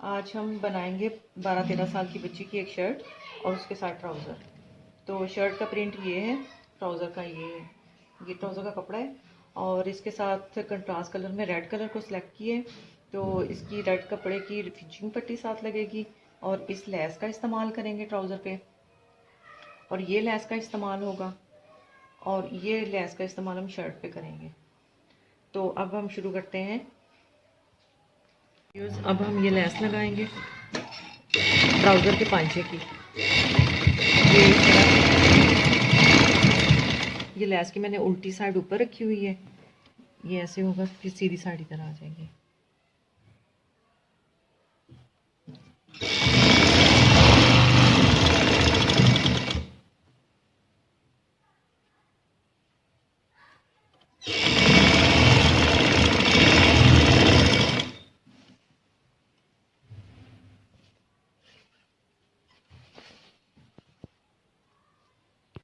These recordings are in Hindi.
आज हम बनाएंगे 12-13 साल की बच्ची की एक शर्ट और उसके साथ ट्राउज़र। तो शर्ट का प्रिंट ये है, ट्राउज़र का ये है। ये ट्राउज़र का कपड़ा है और इसके साथ कंट्रास्ट कलर में रेड कलर को सिलेक्ट किए। तो इसकी रेड कपड़े की फिनिशिंग पट्टी साथ लगेगी और इस लेस का इस्तेमाल करेंगे ट्राउज़र पे, और ये लेस का इस्तेमाल होगा और ये लेस का इस्तेमाल हम शर्ट पे करेंगे। तो अब हम शुरू करते हैं। अब हम ये लेस लगाएंगे ट्राउज़र के पांचे की। ये लेस की मैंने उल्टी साइड ऊपर रखी हुई है। ये ऐसे होगा, फिर सीधी साइड इधर आ जाएगी।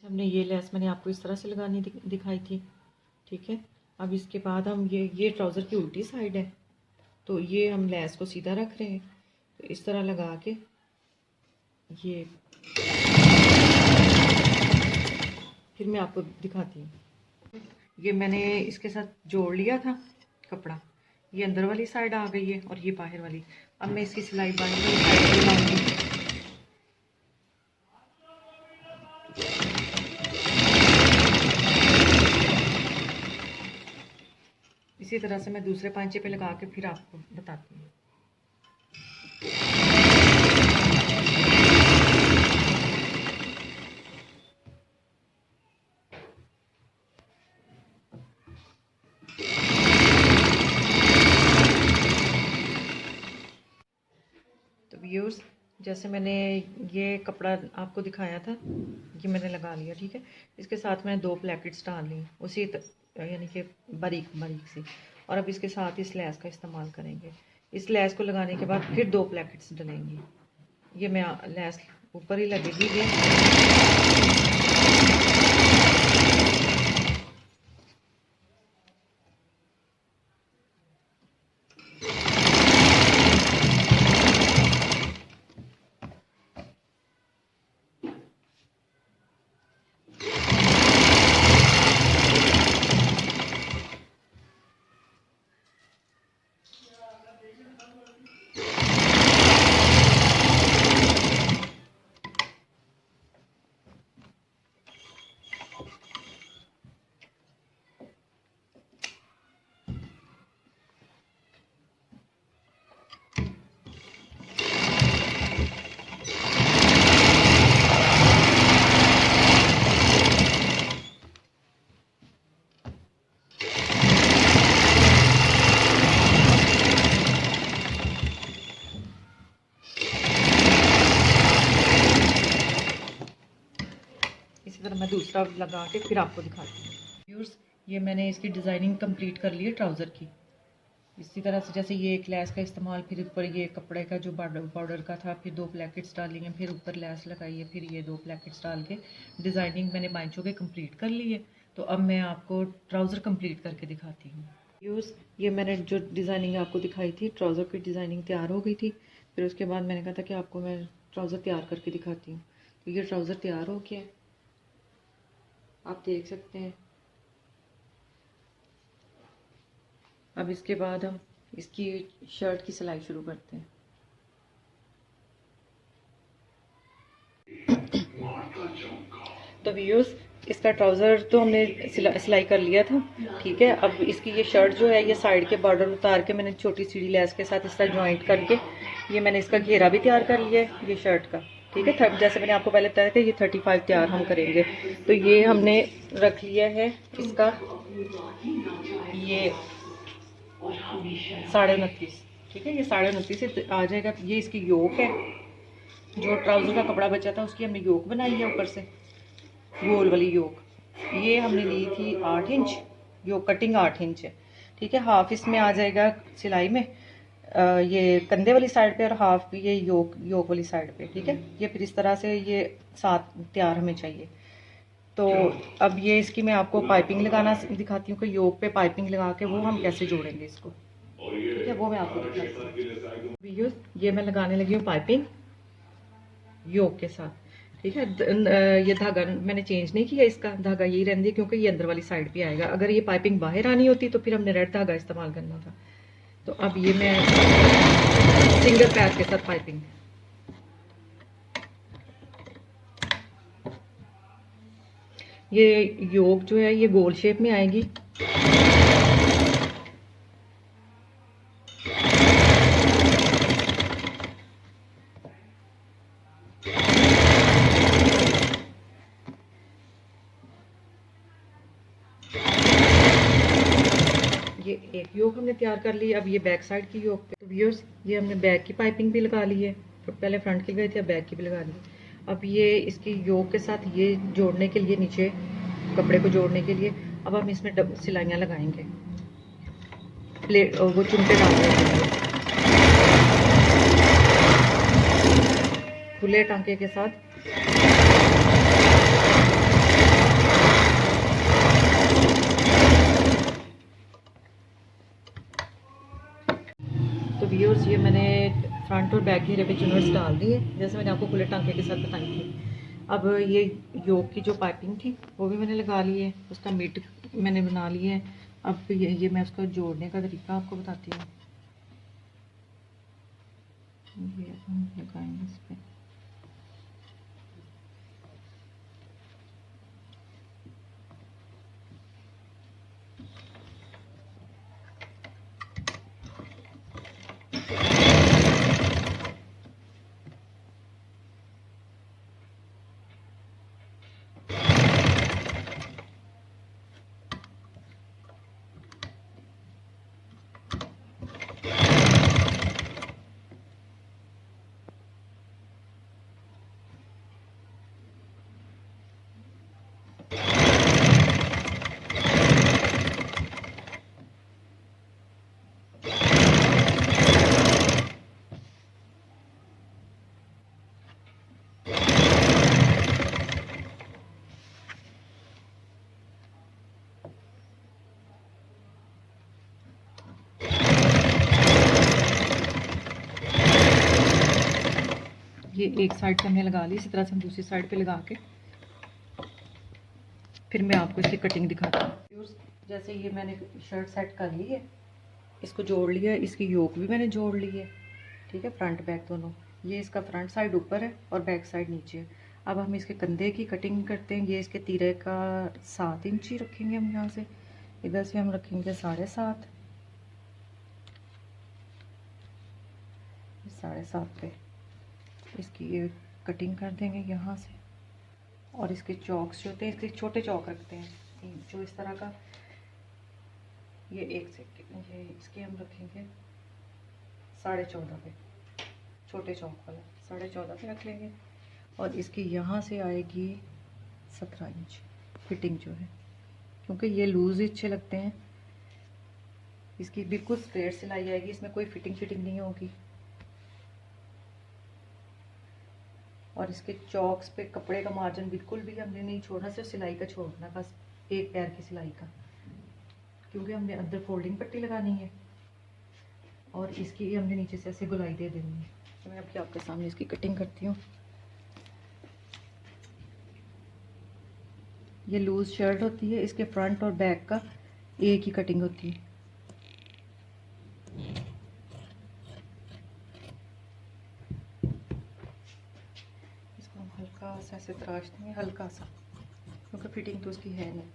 हमने ये लेस मैंने आपको इस तरह से लगानी दिखाई थी, ठीक है। अब इसके बाद हम ये ट्राउज़र की उल्टी साइड है, तो ये हम लेस को सीधा रख रहे हैं। तो इस तरह लगा के ये फिर मैं आपको दिखाती हूँ। ये मैंने इसके साथ जोड़ लिया था कपड़ा। ये अंदर वाली साइड आ गई है और ये बाहर वाली। अब मैं इसकी सिलाई बाहर वाली साइड पे लगाऊंगी। इसी तरह से मैं दूसरे पांचे पे लगा के फिर आपको बताती हूँ। तो व्यूअर्स, जैसे मैंने ये कपड़ा आपको दिखाया था, ये मैंने लगा लिया, ठीक है। इसके साथ मैंने 2 प्लेकेट्स डाल ली उसी यानी कि बारीक बारीक सी। और अब इसके साथ इस लेस का इस्तेमाल करेंगे। इस लेस को लगाने के बाद फिर 2 प्लेकेट्स डलेंगी। ये मैं लेस ऊपर ही लगेगी ये। इसी तरह मैं दूसरा लगा के फिर आपको दिखाती हूँ। व्यूअर्स, ये मैंने इसकी डिज़ाइनिंग कंप्लीट कर ली है ट्राउज़र की। इसी तरह से जैसे ये एक लेस का इस्तेमाल, फिर ऊपर ये कपड़े का जो बॉर्डर का था, फिर 2 प्लेकेट्स डाली हैं, फिर ऊपर लेस लगाई है, फिर ये 2 प्लेकेट्स डाल के डिज़ाइनिंग मैंने बांचों के कंप्लीट कर ली है। तो अब मैं आपको ट्राउज़र कंप्लीट करके दिखाती हूँ। यूज़ ये मैंने जो डिज़ाइनिंग आपको दिखाई थी, ट्राउज़र की डिज़ाइनिंग तैयार हो गई थी। फिर उसके बाद मैंने कहा था कि आपको मैं ट्राउज़र तैयार करके दिखाती हूँ। तो ये ट्राउज़र तैयार हो गया, आप देख सकते हैं। अब इसके बाद हम इसकी शर्ट की सिलाई शुरू करते हैं। तो व्यूअर्स, इसका ट्राउज़र तो हमने सिलाई कर लिया था, ठीक है। अब इसकी ये शर्ट जो है, ये साइड के बॉर्डर उतार के मैंने छोटी सीढ़ी लेस के साथ इस तरह ज्वाइंट करके ये मैंने इसका घेरा भी तैयार कर लिया है ये शर्ट का, ठीक है। जैसे मैंने आपको पहले बताया था, ये 35 तैयार हम करेंगे। तो ये हमने रख लिया है इसका ये 29.5, ठीक है। ये 29.5 से आ जाएगा। ये इसकी योक है, जो ट्राउज़र का कपड़ा बचा था उसकी हमने योक बनाई है ऊपर से, गोल वाली योक। ये हमने ली थी 8 इंच, योक कटिंग 8 इंच है, ठीक है। हाफ इसमें आ जाएगा सिलाई में ये कंधे वाली साइड पे, और हाफ ये योक वाली साइड पे, ठीक है। ये फिर इस तरह से ये साथ तैयार हमें चाहिए। तो अब ये इसकी मैं आपको पाइपिंग लगाना दिखाती हूँ कि योक पे पाइपिंग लगा के वो हम कैसे जोड़ेंगे इसको, ठीक है। वो मैं आपको दिखाती हूँ। व्यूअर्स ये मैं लगाने लगी हूँ पाइपिंग योक के साथ। ठीक है, ये धागा मैंने चेंज नहीं किया, इसका धागा यही रहती है क्योंकि ये अंदर वाली साइड पे आएगा। अगर ये पाइपिंग बाहर आनी होती तो फिर हमने रेड धागा इस्तेमाल करना था। तो अब ये मैं सिंगल पैर के साथ पाइपिंग, ये योक जो है ये गोल शेप में आएगी। ये एक योक हमने तैयार कर ली। अब ये बैक साइड की योक पे, तो व्यूअर्स ये हमने बैक की पाइपिंग भी लगा ली है। तो पहले फ्रंट की गई थी, अब बैक की भी लगा ली। अब ये इसकी योक के साथ ये जोड़ने के लिए, नीचे कपड़े को जोड़ने के लिए अब हम इसमें सिलाइयाँ लगाएंगे, प्लेट वो चुनटे डालने के लिए खुले टांके के साथ। तो व्यूअर्स ये मैंने फ्रंट और बैक घेरे पे चुनर्स डाल दी है, जैसे मैंने आपको खुले टांके के साथ बताई थी। अब ये योक की जो पाइपिंग थी वो भी मैंने लगा ली है, उसका मिड मैंने बना लिया है। अब ये मैं उसको जोड़ने का तरीका आपको बताती हूँ। ये हम लगाएंगे इस पर। ये एक साइड पे हमने लगा ली, इसी तरह से हम दूसरी साइड पे लगा के फिर मैं आपको इसकी कटिंग दिखाती हूँ। जैसे ये मैंने शर्ट सेट कर ली है, इसको जोड़ लिया है, इसकी योक भी मैंने जोड़ ली है। ठीक है, फ्रंट बैक दोनों। ये इसका फ्रंट साइड ऊपर है और बैक साइड नीचे है। अब हम इसके कंधे की कटिंग करते हैं। ये इसके तीरे का 7 इंच ही रखेंगे हम, यहाँ से इधर से हम रखेंगे 7.5, 7.5 पे इसकी ये कटिंग कर देंगे यहाँ से। और इसके चौक्स जो होते हैं, इसके छोटे चौक रखते हैं जो इस तरह का, ये एक सेकंड, ये इसके हम रखेंगे 14.5 पे, छोटे चौक वाला 14.5 पे रख लेंगे। और इसकी यहाँ से आएगी 17 इंच फिटिंग जो है, क्योंकि ये लूज़ अच्छे लगते हैं। इसकी बिल्कुल स्ट्रेट सिलाई आएगी, इसमें कोई फिटिंग नहीं होगी। और इसके चौक्स पे कपड़े का मार्जिन बिल्कुल भी हमने नहीं छोड़ना, सिर्फ सिलाई का छोड़ना, बस एक पैर की सिलाई का, क्योंकि हमने अंदर फोल्डिंग पट्टी लगानी है और इसकी हमने नीचे से ऐसे गुलाई दे देनी है। तो मैं अभी आपके सामने इसकी कटिंग करती हूँ। ये लूज शर्ट होती है, इसके फ्रंट और बैक का एक ही कटिंग होती है। इसको हम हल्का सा ऐसे तराश देंगे, हल्का सा, क्योंकि फिटिंग तो उसकी है नहीं।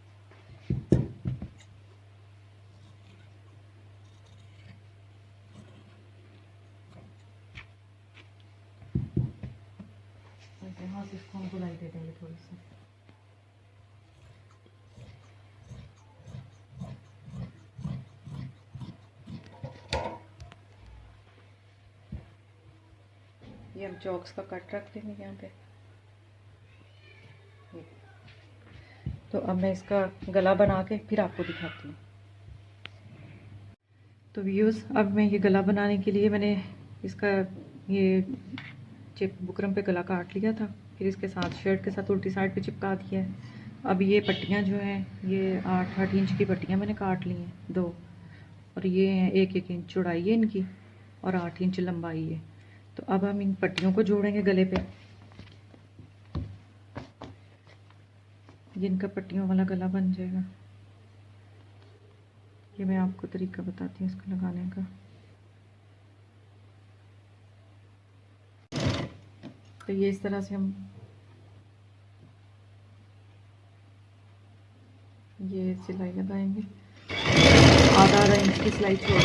यहाँ से इसको हम गुलाई दे देंगे थोड़ी सी। ये हम चॉक्स का कट रख देंगे यहाँ पे। तो अब मैं इसका गला बना के फिर आपको दिखाती हूँ। तो व्यूज़ अब मैं ये गला बनाने के लिए मैंने इसका ये चिप बुकरम पे गला काट लिया था, फिर इसके साथ शर्ट के साथ उल्टी साइड पे चिपका दिया है। अब ये पट्टियाँ जो हैं ये 8-8 इंच की पट्टियाँ मैंने काट ली हैं 2, और ये हैं 1-1 इंच चौड़ाई है इनकी। और 8 इंच लंबाई है। तो अब हम इन पट्टियों को जोड़ेंगे गले पे। जिनका पट्टियों वाला गला बन जाएगा, ये मैं आपको तरीका बताती हूँ इसको लगाने का। तो ये इस तरह से हम ये सिलाई लगाएंगे, आधा इंच की सिलाई छोड़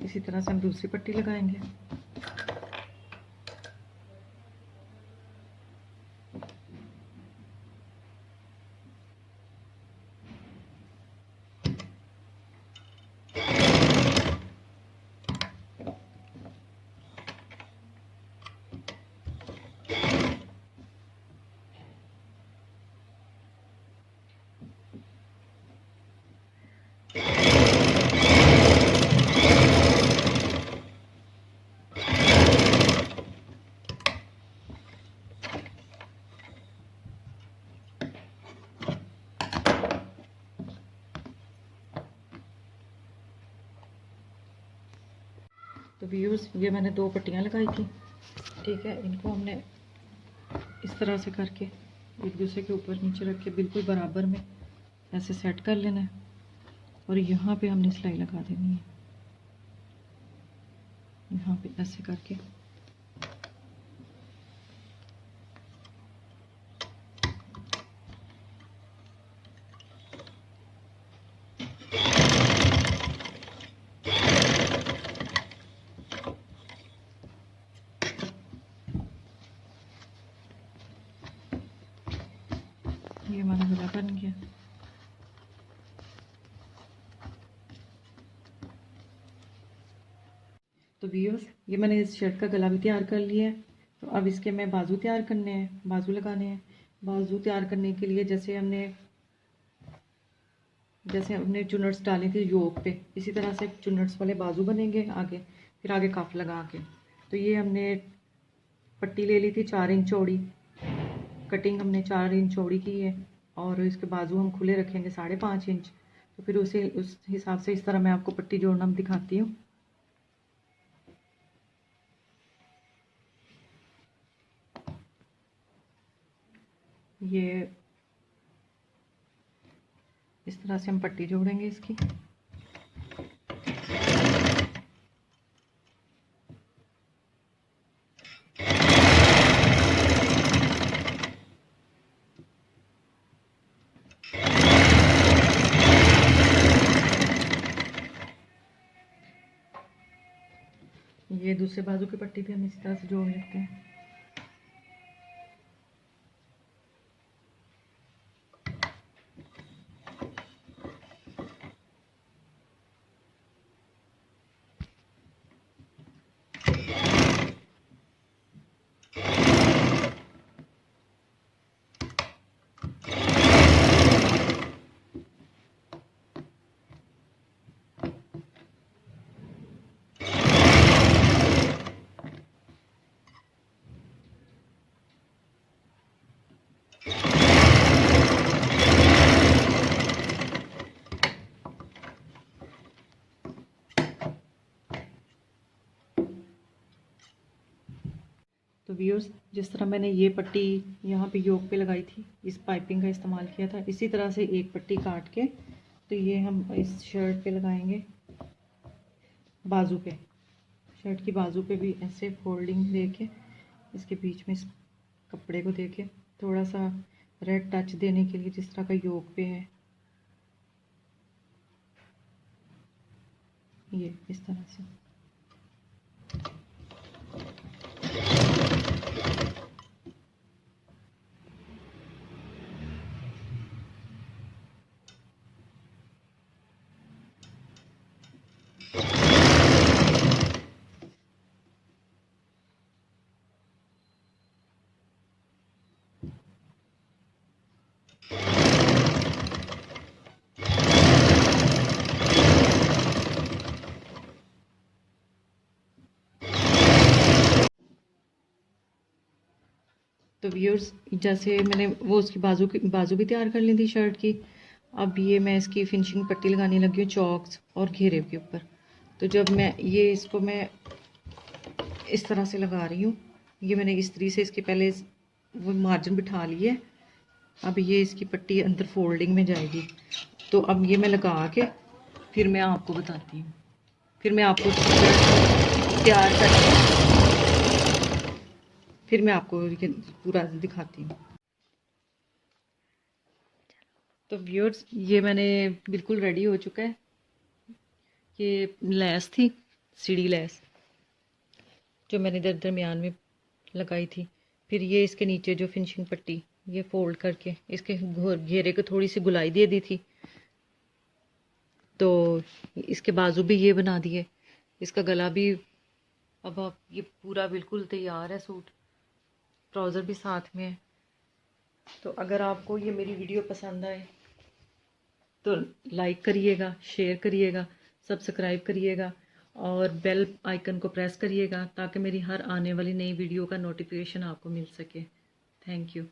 इसी तरह से हम दूसरी पट्टी लगाएंगे। तो व्यूअर्स, ये मैंने 2 पट्टियाँ लगाई थी, ठीक है। इनको हमने इस तरह से करके एक दूसरे के ऊपर नीचे रख के बिल्कुल बराबर में ऐसे सेट कर लेना है और यहाँ पे हमने सिलाई लगा देनी है, यहाँ पे ऐसे करके। ये हमारा गला बन गया। तो व्यूअर्स, ये मैंने इस शर्ट का गला भी तैयार कर लिया है। तो अब इसके मैं बाजू तैयार करने हैं, बाजू लगाने हैं। बाजू तैयार करने के लिए जैसे हमने चुनट्स डाले थे योक पे, इसी तरह से चुनट्स वाले बाजू बनेंगे आगे, फिर आगे कफ लगा के। तो ये हमने पट्टी ले ली थी 4 इंच चौड़ी, कटिंग हमने 4 इंच चौड़ी की है और इसके बाजू हम खुले रखेंगे 5.5 इंच। तो फिर उस हिसाब से इस तरह मैं आपको पट्टी जोड़ना दिखाती हूँ। ये इस तरह से हम पट्टी जोड़ेंगे इसकी। ये दूसरे बाजू की पट्टी भी हम इसी तरह से जोड़ लेते हैं। तो व्यूअर्स, जिस तरह मैंने ये पट्टी यहाँ पे योक पे लगाई थी, इस पाइपिंग का इस्तेमाल किया था, इसी तरह से एक पट्टी काट के तो ये हम इस शर्ट पे लगाएंगे, बाजू पे। शर्ट की बाजू पे भी ऐसे फोल्डिंग देके इसके बीच में इस कपड़े को देके थोड़ा सा रेड टच देने के लिए, जिस तरह का योक पे है, ये इस तरह से। तो व्यूअर्स जैसे मैंने वो उसकी बाजू भी तैयार कर ली थी शर्ट की। अब ये मैं इसकी फिनिशिंग पट्टी लगाने लगी हूँ चौक्स और घेरे के ऊपर। तो जब मैं ये इसको मैं इस तरह से लगा रही हूँ, ये मैंने इस तरीके से इसके पहले वो मार्जिन बिठा लिए। अब ये इसकी पट्टी अंदर फोल्डिंग में जाएगी। तो अब ये मैं लगा के फिर मैं आपको बताती हूँ, फिर मैं आपको तैयार करके फिर मैं आपको ये पूरा दिखाती हूँ। तो व्यूअर्स ये मैंने बिल्कुल रेडी हो चुका है। ये लैस थी, सीढ़ी लैस, जो मैंने इधर दरमियान में लगाई थी। फिर ये इसके नीचे जो फिनिशिंग पट्टी ये फोल्ड करके इसके घेरे को थोड़ी सी गुलाई दे दी थी। तो इसके बाजू भी ये बना दिए, इसका गला भी। अब आप ये पूरा बिल्कुल तैयार है सूट, ट्राउज़र भी साथ में है। तो अगर आपको ये मेरी वीडियो पसंद आए तो लाइक करिएगा, शेयर करिएगा, सब्सक्राइब करिएगा और बेल आइकन को प्रेस करिएगा ताकि मेरी हर आने वाली नई वीडियो का नोटिफिकेशन आपको मिल सके। Thank you.